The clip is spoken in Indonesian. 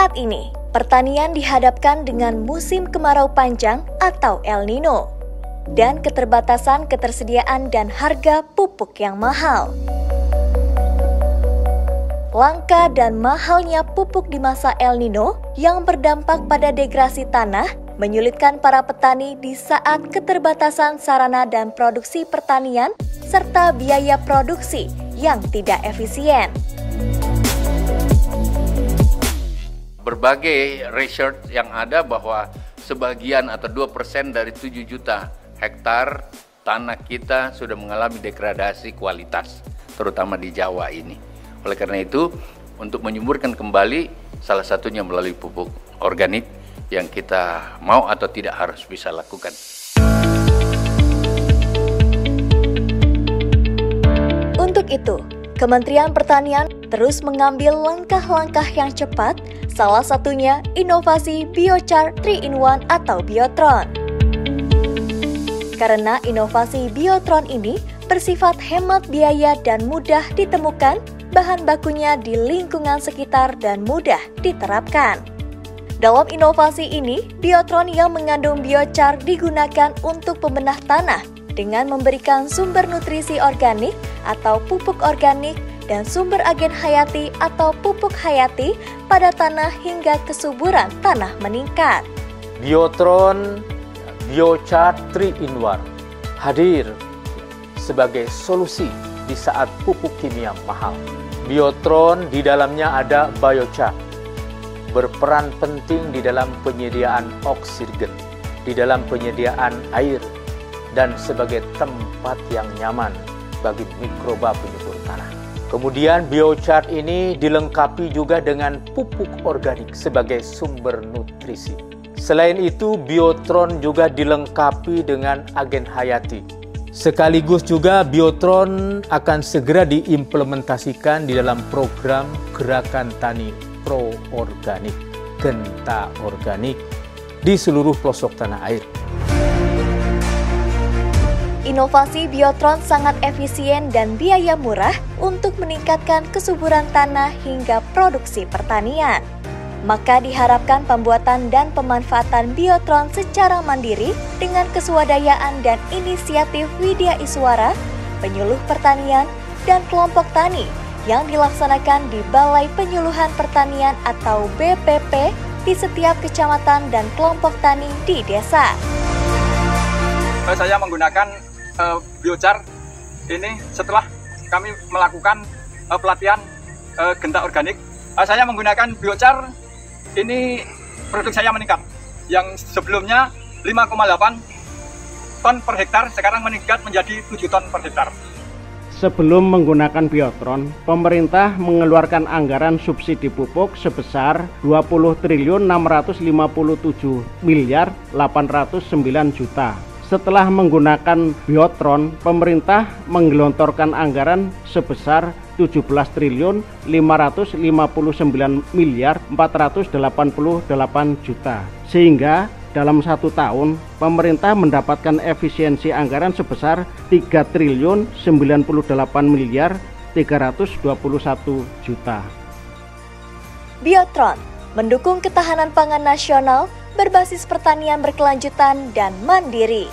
Saat ini, pertanian dihadapkan dengan musim kemarau panjang atau El Nino dan keterbatasan ketersediaan dan harga pupuk yang mahal. Langka dan mahalnya pupuk di masa El Nino yang berdampak pada degrasi tanah menyulitkan para petani di saat keterbatasan sarana dan produksi pertanian serta biaya produksi yang tidak efisien. Berbagai research yang ada bahwa sebagian atau 2% dari 7 juta hektar tanah kita sudah mengalami degradasi kualitas, terutama di Jawa ini. Oleh karena itu, untuk menyuburkan kembali, salah satunya melalui pupuk organik yang kita mau atau tidak harus bisa lakukan. Untuk itu, Kementerian Pertanian terus mengambil langkah-langkah yang cepat, salah satunya inovasi Biochar 3-in-1 atau Biotron. Karena inovasi Biotron ini bersifat hemat biaya dan mudah ditemukan, bahan bakunya di lingkungan sekitar dan mudah diterapkan. Dalam inovasi ini, Biotron yang mengandung biochar digunakan untuk pembenah tanah dengan memberikan sumber nutrisi organik atau pupuk organik dan sumber agen hayati atau pupuk hayati pada tanah hingga kesuburan tanah meningkat. Biotron Biochar 3-in-1 hadir sebagai solusi di saat pupuk kimia mahal. Biotron di dalamnya ada biochar, berperan penting di dalam penyediaan oksigen, di dalam penyediaan air, dan sebagai tempat yang nyaman bagi mikroba penyubur tanah. Kemudian biochar ini dilengkapi juga dengan pupuk organik sebagai sumber nutrisi. Selain itu, Biotron juga dilengkapi dengan agen hayati. Sekaligus juga Biotron akan segera diimplementasikan di dalam program Gerakan Tani Pro Organik, Genta Organik di seluruh pelosok tanah air. Inovasi Biotron sangat efisien dan biaya murah untuk meningkatkan kesuburan tanah hingga produksi pertanian. Maka diharapkan pembuatan dan pemanfaatan Biotron secara mandiri dengan keswadayaan dan inisiatif Widya Iswara, penyuluh pertanian, dan kelompok tani yang dilaksanakan di Balai Penyuluhan Pertanian atau BPP di setiap kecamatan dan kelompok tani di desa. Saya menggunakan biochar ini setelah kami melakukan pelatihan genta organik. Saya menggunakan biochar ini, produk saya meningkat. Yang sebelumnya 5,8 ton per hektar, sekarang meningkat menjadi 7 ton per hektar. Sebelum menggunakan Biotron, pemerintah mengeluarkan anggaran subsidi pupuk sebesar 20.657.809 juta. Setelah menggunakan Biotron, pemerintah menggelontorkan anggaran sebesar 17.559.488 juta. Sehingga dalam 1 tahun, pemerintah mendapatkan efisiensi anggaran sebesar 3.098.321 juta. Biotron mendukung ketahanan pangan nasional berbasis pertanian berkelanjutan dan mandiri.